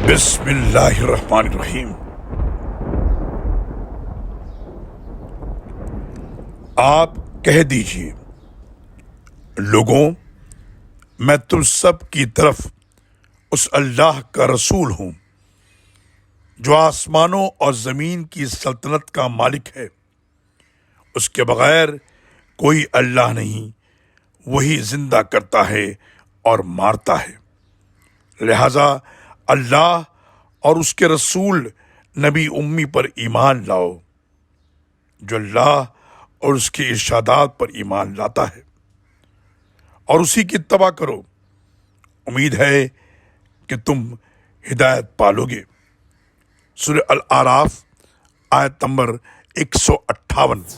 بسم اللہ الرحمن الرحیم۔ آپ کہہ دیجئے، لوگوں، میں تم سب کی طرف اس اللہ کا رسول ہوں جو آسمانوں اور زمین کی سلطنت کا مالک ہے۔ اس کے بغیر کوئی اللہ نہیں، وہی زندہ کرتا ہے اور مارتا ہے۔ لہذا اللہ اور اس کے رسول نبی امی پر ایمان لاؤ جو اللہ اور اس کے ارشادات پر ایمان لاتا ہے، اور اسی کی اتباع کرو۔ امید ہے کہ تم ہدایت پالو گے۔ سورہ الاعراف آیت نمبر 158۔